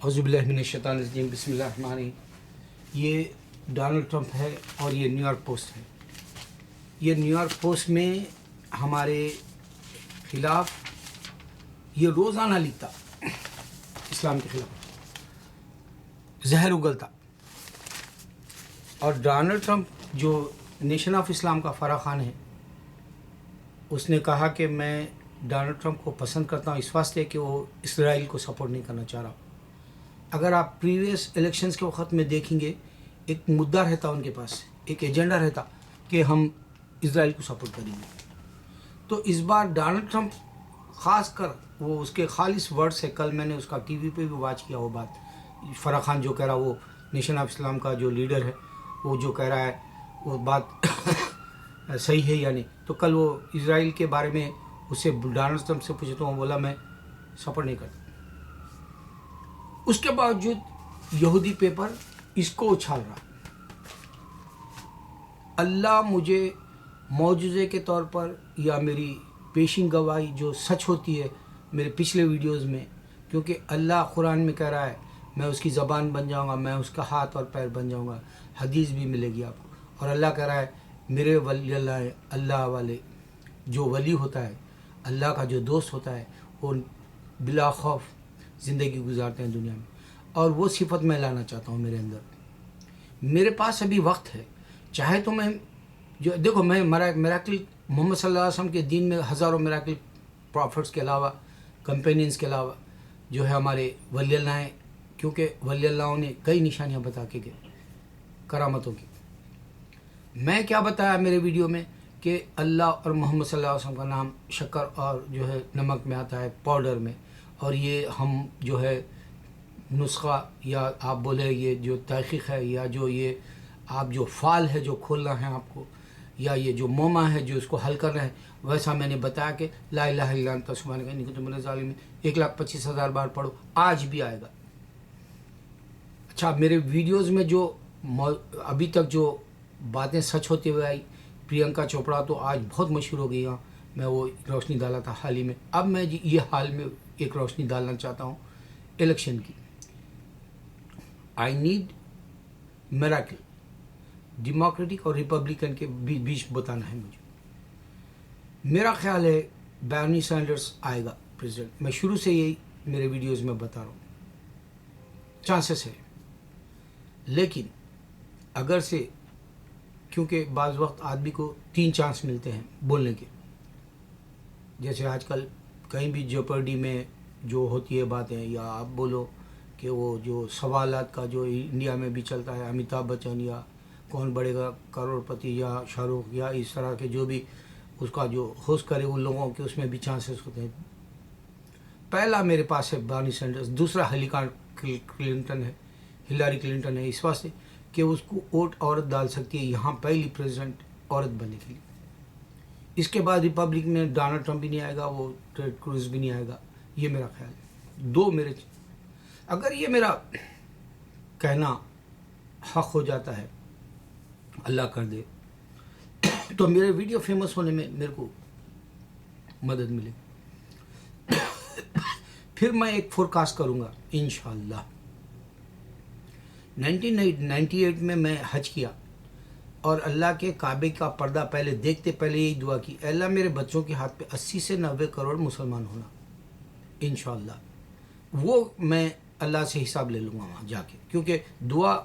اعوذ باللہ من الشیطان الرجیم بسم اللہ الرحمن الرحیم۔ یہ ڈونلڈ ٹرمپ ہے اور یہ نیو یارک پوسٹ ہے۔ یہ نیو یارک پوسٹ میں ہمارے خلاف یہ روزانہ لکھتا، اسلام کے خلاف زہر اگلتا، اور ڈونلڈ ٹرمپ جو نیشن آف اسلام کا فرح خان ہے، اس نے کہا کہ میں ڈونلڈ ٹرمپ کو پسند کرتا ہوں اس واسطے کہ وہ اسرائیل کو سپورٹ نہیں کرنا چاہ رہا۔ اگر آپ پریویس الیکشنز کے وقت میں دیکھیں گے، ایک مدعا رہتا ان کے پاس، ایک ایجنڈا رہتا کہ ہم اسرائیل کو سپورٹ کریں گے۔ تو اس بار ڈونلڈ ٹرمپ خاص کر وہ اس کے خالص ورڈز ہے، کل میں نے اس کا ٹی وی پہ بھی واچ کیا وہ بات، فرح خان جو کہہ رہا، وہ نیشن آف اسلام کا جو لیڈر ہے، وہ جو کہہ رہا ہے وہ بات صحیح ہے یا نہیں۔ تو کل وہ اسرائیل کے بارے میں اسے ڈونلڈ ٹرمپ سے پوچھتا ہوں، بولا میں سپورٹ نہیں کرتا۔ اس کے باوجود یہودی پیپر اس کو اچھال رہا۔ اللہ مجھے معجزے کے طور پر یا میری پیشین گواہی جو سچ ہوتی ہے میرے پچھلے ویڈیوز میں، کیونکہ اللہ قرآن میں کہہ رہا ہے میں اس کی زبان بن جاؤں گا، میں اس کا ہاتھ اور پیر بن جاؤں گا، حدیث بھی ملے گی آپ کو۔ اور اللہ کہہ رہا ہے میرے ولی اللہ ہے، اللہ والے جو ولی ہوتا ہے، اللہ کا جو دوست ہوتا ہے، وہ بلا خوف زندگی گزارتے ہیں دنیا میں، اور وہ صفت میں لانا چاہتا ہوں میرے اندر۔ میرے پاس ابھی وقت ہے، چاہے تو میں جو دیکھو، میں میراکل محمد صلی اللہ علیہ وسلم کے دین میں ہزاروں میراکل پروفٹس کے علاوہ، کمپینینز کے علاوہ جو ہے ہمارے ولی اللہ ہیں، کیونکہ ولی اللہ نے کئی نشانیاں بتا کے گئے کرامتوں کی۔ میں کیا بتایا میرے ویڈیو میں کہ اللہ اور محمد صلی اللہ علیہ وسلم کا نام شکر اور جو ہے نمک میں آتا ہے، پاؤڈر میں، اور یہ ہم جو ہے نسخہ یا آپ بولے یہ جو تحقیق ہے، یا جو یہ آپ جو فال ہے جو کھولنا ہے آپ کو، یا یہ جو موما ہے جو اس کو حل کرنا ہے، ویسا میں نے بتایا کہ لا الہ الا انت سبحانک انی کنت من الظالمین 1,25,000 بار پڑھو، آج بھی آئے گا۔ اچھا، میرے ویڈیوز میں جو ابھی تک جو باتیں سچ ہوتے ہوئے آئی، پرینکا چوپڑا تو آج بہت مشہور ہو گئی، میں وہ روشنی ڈالا تھا حال ہی میں۔ اب میں یہ حال میں ایک روشنی ڈالنا چاہتا ہوں الیکشن کی۔ آئی نیڈ میراکل، ڈیموکریٹک اور ریپبلکن کے بیچ بتانا ہے مجھے۔ میرا خیال ہے برنی سینڈرز آئے گا پریزیڈنٹ، میں شروع سے یہی میرے ویڈیوز میں بتا رہا ہوں، چانسز ہے۔ لیکن اگر سے، کیونکہ بعض وقت آدمی کو 3 چانس ملتے ہیں بولنے کے، جیسے آج کل کہیں بھی جوپرڈی میں جو ہوتی ہے باتیں، یا آپ بولو کہ وہ جو سوالات کا جو انڈیا میں بھی چلتا ہے، امیتابھ بچن یا کون بڑھے گا کروڑ پتی یا شاہ رخ، یا اس طرح کے جو بھی اس کا جو ہوسٹ کرے ان لوگوں کے، اس میں بھی چانسز ہوتے ہیں۔ پہلا میرے پاس ہے برنی سینڈرز، دوسرا ہلاری کلنٹن ہے، اس واسطے کہ اس کو ووٹ عورت ڈال سکتی ہے یہاں پہلی پریزیڈنٹ عورت بننے کے لیے۔ اس کے بعد ریپبلک میں ڈونلڈ ٹرمپ بھی نہیں آئے گا، وہ ٹیڈ کروز بھی نہیں آئے گا، یہ میرا خیال ہے۔ 2 میرے، اگر یہ میرا کہنا حق ہو جاتا ہے، اللہ کر دے، تو میرے ویڈیو فیمس ہونے میں میرے کو مدد ملے، پھر میں ایک فورکاسٹ کروں گا انشاءاللہ۔ 1998 میں حج کیا، اور اللہ کے کعبے کا پردہ پہلے دیکھتے پہلے یہی دعا کی، اے اللہ میرے بچوں کے ہاتھ پہ 80 سے 90 کروڑ مسلمان ہونا انشاءاللہ۔ وہ میں اللہ سے حساب لے لوں گا وہاں جا کے، کیونکہ دعا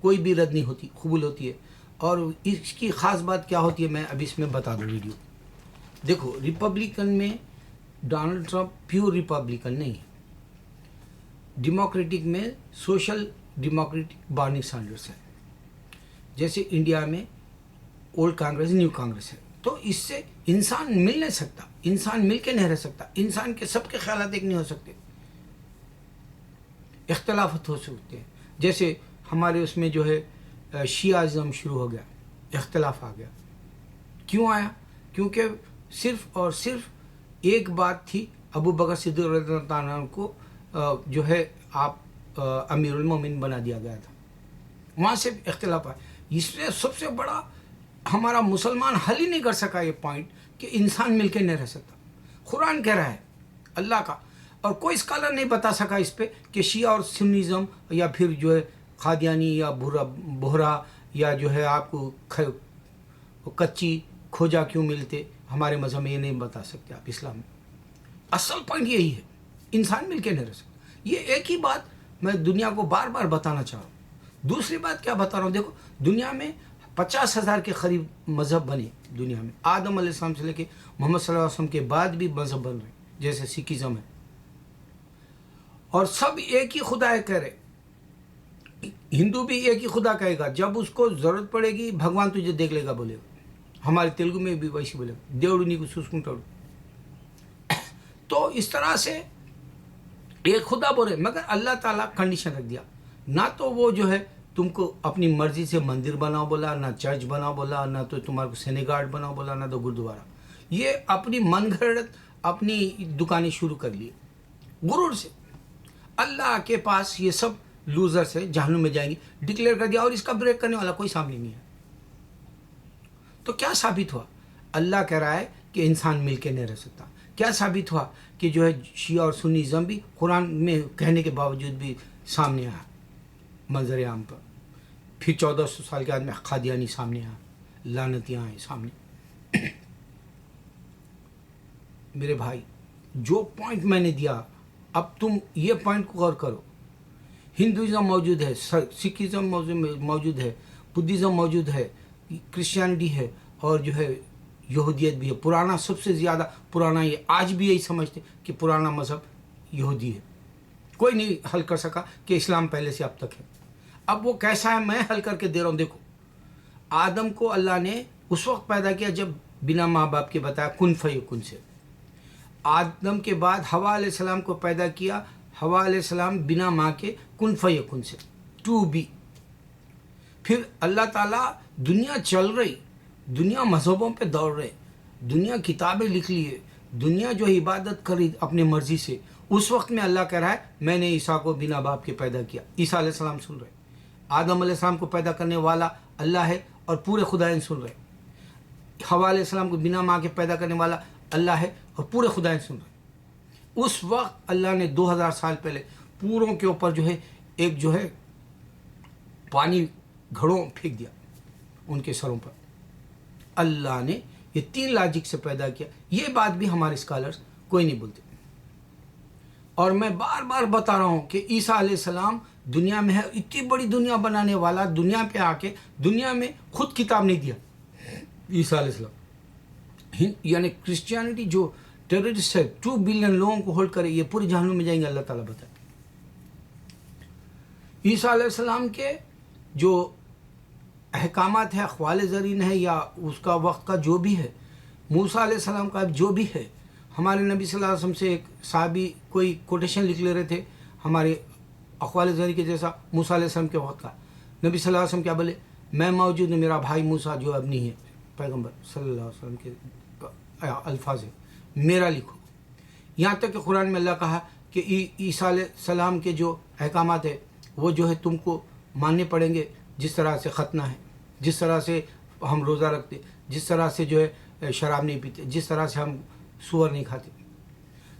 کوئی بھی رد نہیں ہوتی، قبول ہوتی ہے۔ اور اس کی خاص بات کیا ہوتی ہے میں ابھی اس میں بتا دوں ویڈیو۔ دیکھو، ریپبلکن میں ڈونلڈ ٹرمپ پیور ریپبلکن نہیں ہے، ڈیموکریٹک میں سوشل ڈیموکریٹک برنی سینڈرز ہے، جیسے انڈیا میں اولڈ کانگریس نیو کانگریس ہے۔ تو اس سے انسان مل نہیں سکتا، انسان مل کے نہیں رہ سکتا، انسان کے سب کے خیالات ایک نہیں ہو سکتے، اختلافات ہو سکتے ہیں۔ جیسے ہمارے اس میں جو ہے شیعہ شروع ہو گیا، اختلاف آ گیا۔ کیوں آیا؟ کیونکہ صرف اور صرف ایک بات تھی، ابو بکر صدیق رضی اللہ عنہ کو جو ہے آپ امیر المومنین بنا دیا گیا تھا، وہاں سے اختلاف آیا۔ اس میں سب سے بڑا ہمارا مسلمان حل ہی نہیں کر سکا یہ پوائنٹ کہ انسان مل کے نہیں رہ سکتا۔ قرآن کہہ رہا ہے اللہ کا، اور کوئی اسکالر نہیں بتا سکا اس پہ کہ شیعہ اور سنیزم یا پھر جو ہے قادیانی یا بہرا یا جو ہے آپ کو کچی کھوجا کیوں ملتے. ہمارے مذہب میں یہ نہیں بتا سکتے آپ اسلام میں. اصل پوائنٹ یہی ہے، انسان مل کے نہیں رہ سکتا. یہ ایک ہی بات میں دنیا کو بار بار بتانا چاہ رہا ہوں. دوسری بات کیا بتا رہا ہوں، دیکھو دنیا میں 50,000 کے قریب مذہب بنے دنیا میں. آدم علیہ السلام سے لے کے محمد صلی اللہ علیہ وسلم کے بعد بھی مذہب بن رہے ہیں، جیسے سکھزم ہے. اور سب ایک ہی خدا ہے کہہ رہے. ہندو بھی ایک ہی خدا کہے گا، جب اس کو ضرورت پڑے گی بھگوان تجھے دیکھ لے گا بولے گا. ہمارے تیلگو میں بھی ویسے بولے گا، دیوڑو نی کو سوسکنٹاڑو. تو اس طرح سے ایک خدا بولے، مگر اللہ تعالیٰ کنڈیشن رکھ دیا. نہ تو وہ جو ہے تم کو اپنی مرضی سے مندر بناؤ بولا، نہ چرچ بناؤ بولا، نہ تو تمہارے کو سینیگاڈ بناؤ بولا، نہ تو گردوارا. یہ اپنی من گھڑت اپنی دکانیں شروع کر لی غرور سے. اللہ کے پاس یہ سب لوزرس ہے، جہنم میں جائیں گے ڈکلیئر کر دیا، اور اس کا بریک کرنے والا کوئی سامنے نہیں ہے. تو کیا ثابت ہوا؟ اللہ کہہ رہا ہے کہ انسان مل کے نہیں رہ سکتا. کیا ثابت ہوا کہ جو ہے شیعہ اور سنیزم بھی قرآن میں کہنے کے باوجود بھی سامنے آیا منظر عام پر. پھر 1400 سال کے بعد میں قادیانی سامنے آیا، لعنتیاں آئے سامنے. میرے بھائی جو پوائنٹ میں نے دیا، اب تم یہ پوائنٹ کو غور کرو. ہندوازم موجود ہے، سکھزم موجود ہے، بدھزم موجود ہے، کرسچینٹی ہے، اور جو ہے یہودیت بھی ہے. پرانا سب سے زیادہ پرانا، یہ آج بھی یہی سمجھتے کہ پرانا مذہب یہودی ہے. کوئی نہیں حل کر سکا کہ اسلام پہلے سے اب تک ہے. اب وہ کیسا ہے میں حل کر کے دے رہا ہوں. دیکھو آدم کو اللہ نے اس وقت پیدا کیا جب بنا ماں باپ کے بتایا کن فیکن سے. آدم کے بعد حوا علیہ السلام کو پیدا کیا، حوا علیہ السلام بنا ماں کے کن فیکن سے ٹو بی. پھر اللہ تعالیٰ دنیا چل رہی، دنیا مذہبوں پہ دوڑ رہے، دنیا کتابیں لکھ لیے، دنیا جو عبادت کری اپنے مرضی سے. اس وقت میں اللہ کہہ رہا ہے میں نے عیسیٰ کو بنا باپ کے پیدا کیا. عیسیٰ علیہ السلام سن رہے، آدم علیہ السلام کو پیدا کرنے والا اللہ ہے اور پورے خدائین سن رہے. حوا علیہ السلام کو بنا ماں کے پیدا کرنے والا اللہ ہے اور پورے خدائین سن رہے. اس وقت اللہ نے 2000 سال پہلے پوروں کے اوپر جو ہے ایک جو ہے پانی گھڑوں پھینک دیا ان کے سروں پر. اللہ نے یہ 3 لاجک سے پیدا کیا. یہ بات بھی ہمارے اسکالرز کوئی نہیں بولتے. اور میں بار بار بتا رہا ہوں کہ عیسیٰ علیہ السلام دنیا میں ہے، اتنی بڑی دنیا بنانے والا، دنیا پہ آ کے دنیا میں خود کتاب نہیں دیا عیسیٰ علیہ السلام. یعنی کرسچینٹی جو ٹیررسٹ ہے 2 بلین لوگوں کو ہولڈ کرے، یہ پورے جہنم میں جائیں گے اللہ تعالیٰ بتائے. عیسیٰ علیہ السلام کے جو احکامات ہے، اقوال زرین ہے، یا اس کا وقت کا جو بھی ہے، موسیٰ علیہ السلام کا جو بھی ہے. ہمارے نبی صلی اللہ علیہ وسلم سے ایک صحابی کوئی کوٹیشن لکھ لے رہے تھے ہمارے اقوال زرین کے جیسا موسیٰ علیہ السلام کے وقت کا. نبی صلی اللہ علیہ وسلم کیا بولے؟ میں موجود ہوں، میرا بھائی موسیٰ جو اب نہیں ہے، پیغمبر صلی اللہ علیہ وسلم کے الفاظ ہے، میرا لکھو. یہاں تک کہ قرآن میں اللہ کہا کہ عیسیٰ علیہ السلام کے جو احکامات ہے وہ جو ہے تم کو ماننے پڑیں گے، جس طرح سے ختنہ ہے، جس طرح سے ہم روزہ رکھتے، جس طرح سے جو ہے شراب نہیں پیتے، جس طرح سے ہم سور نہیں کھاتے.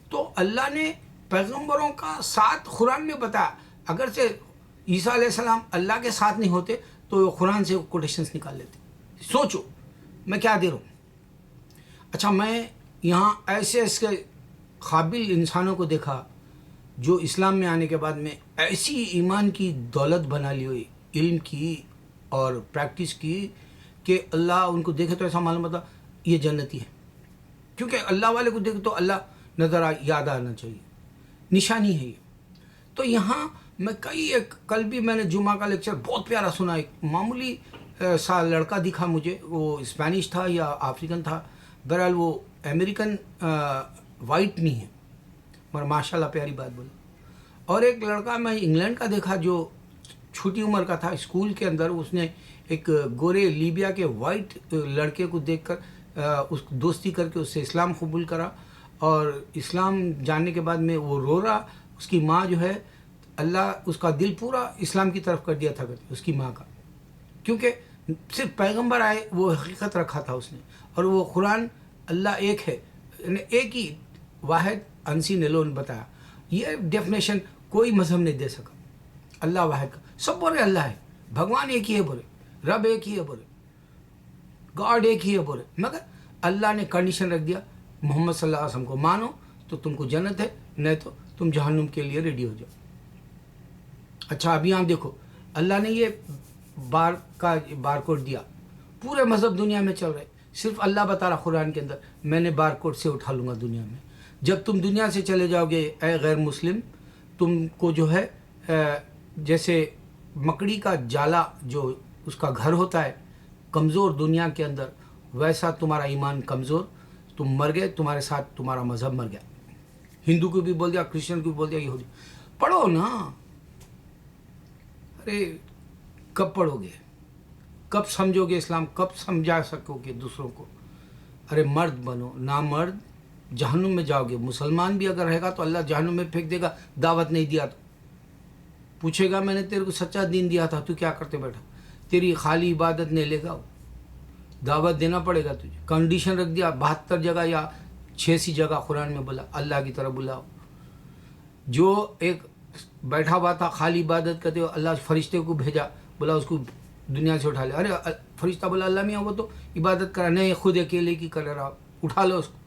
تو اللہ نے پیغمبروں کا ساتھ قرآن میں بتایا. اگر سے عیسیٰ علیہ السلام اللہ کے ساتھ نہیں ہوتے تو قرآن سے کوٹیشنز نکال لیتے. سوچو میں کیا دے رہا ہوں. اچھا میں یہاں ایسے ایسے قابل انسانوں کو دیکھا جو اسلام میں آنے کے بعد میں ایسی ایمان کی دولت بنا لی ہوئی، علم کی اور پریکٹس کی، کہ اللہ ان کو دیکھے تو ایسا معلوم ہوتا یہ جنتی ہے. کیونکہ اللہ والے کو دیکھے تو اللہ نظر یاد آنا چاہیے، نشانی ہے یہ. تو یہاں میں کل بھی میں نے جمعہ کا لیکچر بہت پیارا سنا. ایک معمولی سا لڑکا دکھا مجھے، وہ اسپینش تھا یا افریقن تھا، بہرحال وہ امریکن وائٹ نہیں ہے، مگر ماشاء اللہ پیاری بات بولا. اور ایک لڑکا میں انگلینڈ کا دیکھا جو چھوٹی عمر کا تھا، اسکول کے اندر اس نے ایک گورے لیبیا کے وائٹ لڑکے کو دیکھ کر اس دوستی کر کے اس سے اسلام قبول کرا. اور اسلام جاننے کے بعد میں وہ رو رہا. اس کی ماں جو ہے اللہ اس کا دل پورا اسلام کی طرف کر دیا تھا اس کی ماں کا، کیونکہ صرف پیغمبر آئے وہ حقیقت رکھا تھا اس نے. اور وہ قرآن اللہ ایک ہے، ایک ہی واحد انسی نیلون بتایا. یہ ڈیفینیشن کوئی مذہب نہیں دے سکا. اللہ واحد کا, سب بولے اللہ ہے, بھگوان ایک ہی ہے بولے, رب ایک ہی ہے بولے, گاڈ ایک ہی ہے بولے, مگر اللہ نے کنڈیشن رکھ دیا محمد صلی اللہ علیہ وسلم کو مانو تو تم کو جنت ہے, نہیں تو تم جہنم کے لیے ریڈی ہو جاؤ. اچھا ابھی آپ دیکھو اللہ نے یہ بار کوڈ دیا, پورے مذہب دنیا میں چل رہے, صرف اللہ بتا رہا قرآن کے اندر میں نے بار کوڈ سے اٹھا لوں گا دنیا میں. جب تم دنیا سے چلے جاؤ گے اے غیر مسلم, تم کو جو ہے جیسے مکڑی کا جالا جو اس کا گھر ہوتا ہے کمزور دنیا کے اندر, ویسا تمہارا ایمان کمزور, تم مر گئے, تمہارے ساتھ تمہارا مذہب مر گیا. ہندو کو بھی بول دیا, کرسچن کو بھی بول دیا, یہودی. پڑھو نا, ارے کب پڑھو گے, کب سمجھو گے اسلام, کب سمجھا سکو گے دوسروں کو. ارے مرد بنو, نامرد جہنم میں جاؤ گے. مسلمان بھی اگر رہے گا تو اللہ جہنم میں پھینک دے گا, دعوت نہیں دیا تو پوچھے گا میں نے تیرے کو سچا دین دیا تھا, تو کیا کرتے بیٹھا. تیری خالی عبادت نہیں لے گا, دعوت دینا پڑے گا تجھے. کنڈیشن رکھ دیا 72 جگہ یا 86 جگہ قرآن میں بولا اللہ کی طرف بلاؤ. جو ایک بیٹھا ہوا تھا خالی عبادت کرتے ہوئے, اللہ فرشتے کو بھیجا, بولا اس کو دنیا سے اٹھا لے. ارے فرشتہ بولا اللہ میاں وہ تو عبادت کرا نہیں, خود اکیلے کی کر رہا, اٹھا لو اس کو.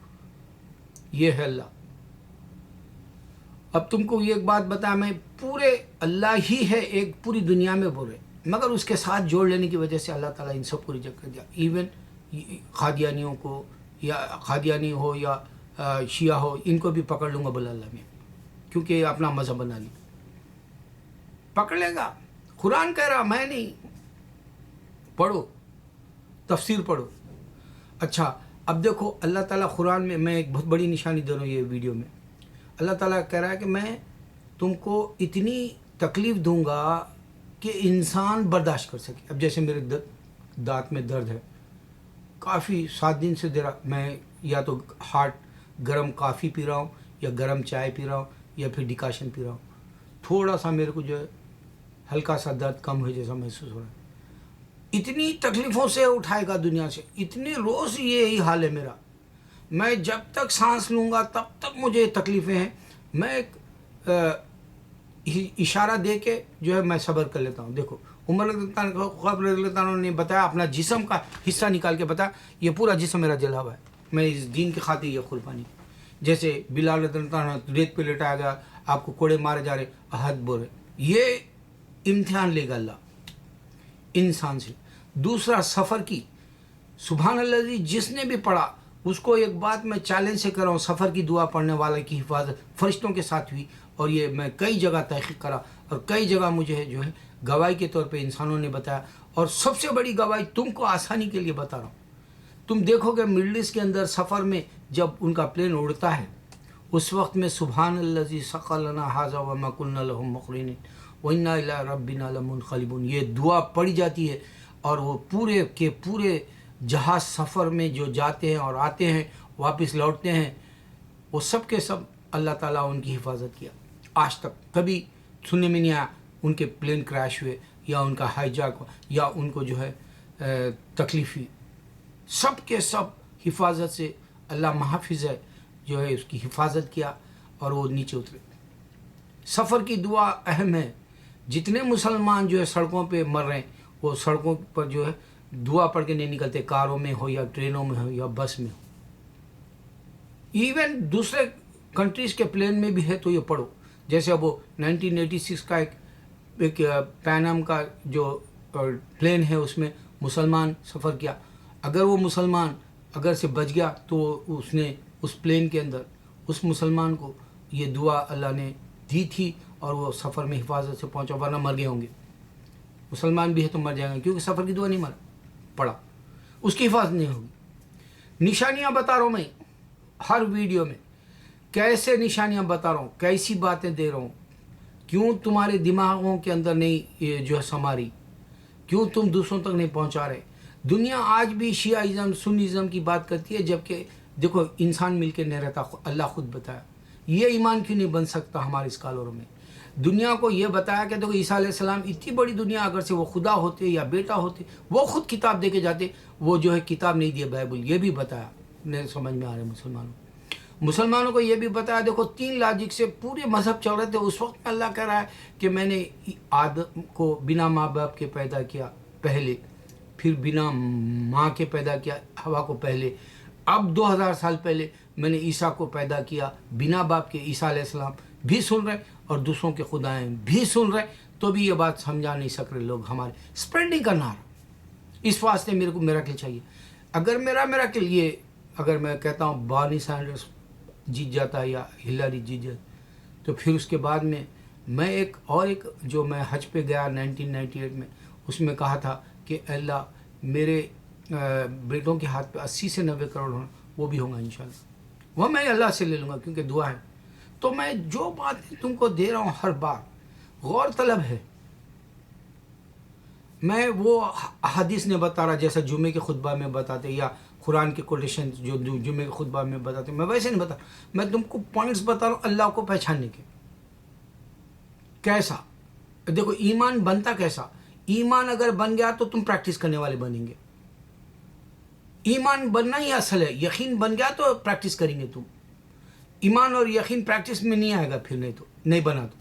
یہ ہے اللہ. اب تم کو یہ ایک بات بتا, میں پورے اللہ ہی ہے ایک پوری دنیا میں بول رہے, مگر اس کے ساتھ جوڑ لینے کی وجہ سے اللہ تعالیٰ ان سب کو ریجیکٹ کر دیا. ایون قادیانیوں کو, یا قادیانی ہو یا شیعہ ہو, ان کو بھی پکڑ لوں گا بولا اللہ میں, کیونکہ یہ اپنا مذہب بنا لی. پکڑ لے گا, قرآن کہہ رہا, میں نہیں. پڑھو, تفسیر پڑھو. اچھا اب دیکھو اللہ تعالیٰ قرآن میں ایک بہت بڑی نشانی دے رہا ہوں یہ ویڈیو میں. اللہ تعالیٰ کہہ رہا ہے کہ میں تم کو اتنی تکلیف دوں گا کہ انسان برداشت کر سکے. اب جیسے میرے دانت میں درد ہے, کافی 7 دن سے دے رہا, میں یا تو ہاٹ گرم کافی پی رہا ہوں, یا گرم چائے پی رہا ہوں, یا پھر ڈیکاشن پی رہا ہوں. تھوڑا سا میرے کو جو ہے ہلکا سا درد کم ہوئے جیسا محسوس ہو رہا ہے. اتنی تکلیفوں سے اٹھائے گا دنیا سے, اتنی روز یہی حال ہے میرا. میں جب تک سانس لوں گا تب تک مجھے تکلیفیں ہیں. میں ایک اشارہ دے کے جو ہے میں صبر کر لیتا ہوں. دیکھو عمر رضی اللہ عنہ نے بتایا, اپنا جسم کا حصہ نکال کے بتایا, یہ پورا جسم میرا جلا ہوا ہے, میں اس دین کی خاطر یہ قربانی. جیسے بلال رضی اللہ عنہ ریت پہ لٹایا گیا, آپ کو کوڑے مارے جا رہے, احد بول رہے. یہ امتحان لے گا اللہ انسان سے. دوسرا سفر کی, سبحان اللہ جی, جس نے بھی پڑھا اس کو ایک بات میں چیلنج سے کر رہا ہوں, سفر کی دعا پڑھنے والے کی حفاظت فرشتوں کے ساتھ ہوئی. اور یہ میں کئی جگہ تحقیق کرا, اور کئی جگہ مجھے جو ہے گواہی کے طور پہ انسانوں نے بتایا. اور سب سے بڑی گواہی تم کو آسانی کے لیے بتا رہا ہوں. تم دیکھو گے مڈل ایسٹ کے اندر سفر میں جب ان کا پلین اڑتا ہے, اس وقت میں سبحان الذی سخر لنا ھذا وما كنا له مقرنین وإنا إلی ربنا لمنقلبون, یہ دعا پڑھی جاتی ہے. اور وہ پورے کے پورے جہاز سفر میں جو جاتے ہیں اور آتے ہیں واپس لوٹتے ہیں, وہ سب کے سب اللہ تعالیٰ ان کی حفاظت کیا. آج تک کبھی سننے میں نہیں آیا ان کے پلین کریش ہوئے, یا ان کا ہائی جیک, یا ان کو جو ہے تکلیف ہوئی. سب کے سب حفاظت سے اللہ محافظ ہے, جو ہے اس کی حفاظت کیا اور وہ نیچے اترے. سفر کی دعا اہم ہے. جتنے مسلمان جو ہے سڑکوں پہ مر رہے ہیں, وہ سڑکوں پر جو ہے دعا پڑھ کے نہیں نکلتے, کاروں میں ہو یا ٹرینوں میں ہو یا بس میں ہو. ایون دوسرے کنٹریز کے پلین میں بھی ہے تو یہ پڑھو. جیسے اب وہ 1986 کا ایک پینام کا جو پلین ہے, اس میں مسلمان سفر کیا. اگر وہ مسلمان اگر سے بچ گیا تو اس نے اس پلین کے اندر اس مسلمان کو یہ دعا اللہ نے دی تھی, اور وہ سفر میں حفاظت سے پہنچا, ورنہ مر گئے ہوں گے. مسلمان بھی ہے تو مر جائیں گے, کیونکہ سفر کی دعا نہیں پڑا, اس کی حفاظت نہیں ہوگی. نشانیاں بتا رہا ہوں میں ہر ویڈیو میں, کیسے نشانیاں بتا رہا ہوں, کیسی باتیں دے رہا ہوں. کیوں تمہارے دماغوں کے اندر نہیں یہ جو ہے سماری, کیوں تم دوسروں تک نہیں پہنچا رہے. دنیا آج بھی شیعہ سنیزم کی بات کرتی ہے, جبکہ دیکھو انسان مل کے نہیں رہتا, اللہ خود بتایا. یہ ایمان کیوں نہیں بن سکتا ہمارے اسکالروں میں. دنیا کو یہ بتایا کہ دیکھو عیسیٰ علیہ السلام اتنی بڑی دنیا, اگر سے وہ خدا ہوتے یا بیٹا ہوتے, وہ خود کتاب دے کے جاتے, وہ جو ہے کتاب نہیں دی بائبل, یہ بھی بتایا. نہیں سمجھ میں آ رہے مسلمانوں. مسلمانوں کو یہ بھی بتایا دیکھو 3 لاجک سے پورے مذہب چل رہے تھے اس وقت میں اللہ کہہ رہا ہے کہ میں نے آدم کو بنا ماں باپ کے پیدا کیا پہلے، پھر بنا ماں کے پیدا کیا ہوا کو پہلے، اب 2000 سال پہلے میں نے عیسیٰ کو پیدا کیا بنا باپ کے، عیسیٰ علیہ السلام بھی سن رہے اور دوسروں کے خدائیں بھی سن رہے، تو بھی یہ بات سمجھا نہیں سک رہے لوگ ہمارے اسپریڈنگ کا نعرہ۔ اس واسطے میرے کو میراکل چاہیے۔ اگر میرا میراکل یہ، اگر میں کہتا ہوں بارنی سینڈرس جیت جاتا ہے یا ہلاری جیت جاتا، تو پھر اس کے بعد میں ایک جو میں حج پہ گیا 1998 میں، اس میں کہا تھا کہ اللہ میرے بیٹوں کے ہاتھ پہ 80 سے 90 کروڑ ہونا، وہ بھی ہوں گا انشاءاللہ، وہ میں اللہ سے لے لوں گا کیونکہ دعا ہے۔ تو میں جو بات تم کو دے رہا ہوں ہر بات غور طلب ہے، میں وہ حدیث نے بتا رہا جیسا جمعے کے خطبہ میں بتاتے یا قرآن کے کوٹیشن جو جمعے کے خطبہ میں بتاتے، میں ویسے نہیں بتا، میں تم کو پوائنٹس بتا رہا ہوں اللہ کو پہچاننے کے۔ کیسا دیکھو ایمان بنتا کیسا، ایمان اگر بن گیا تو تم پریکٹس کرنے والے بنیں گے، ایمان بننا ہی اصل ہے، یقین بن گیا تو پریکٹس کریں گے تم۔ ایمان اور یقین پریکٹس میں نہیں آئے گا پھر، نہیں بنا تو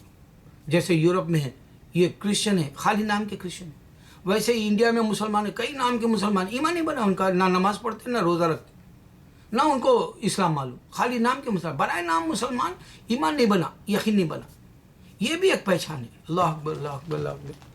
جیسے یورپ میں ہے یہ کرسچن ہے، خالی نام کے کرسچن ہے، ویسے ہی انڈیا میں مسلمان ہیں، کئی نام کے مسلمان، ایمان نہیں بنا ان کا، نہ نماز پڑھتے نہ روزہ رکھتے نہ ان کو اسلام معلوم، خالی نام کے مسلمان، برائے نام مسلمان، ایمان نہیں بنا، یقین نہیں بنا، یہ بھی ایک پہچان ہے۔ اللہ اکبر، اللہ اکبر، اللہ اکبر۔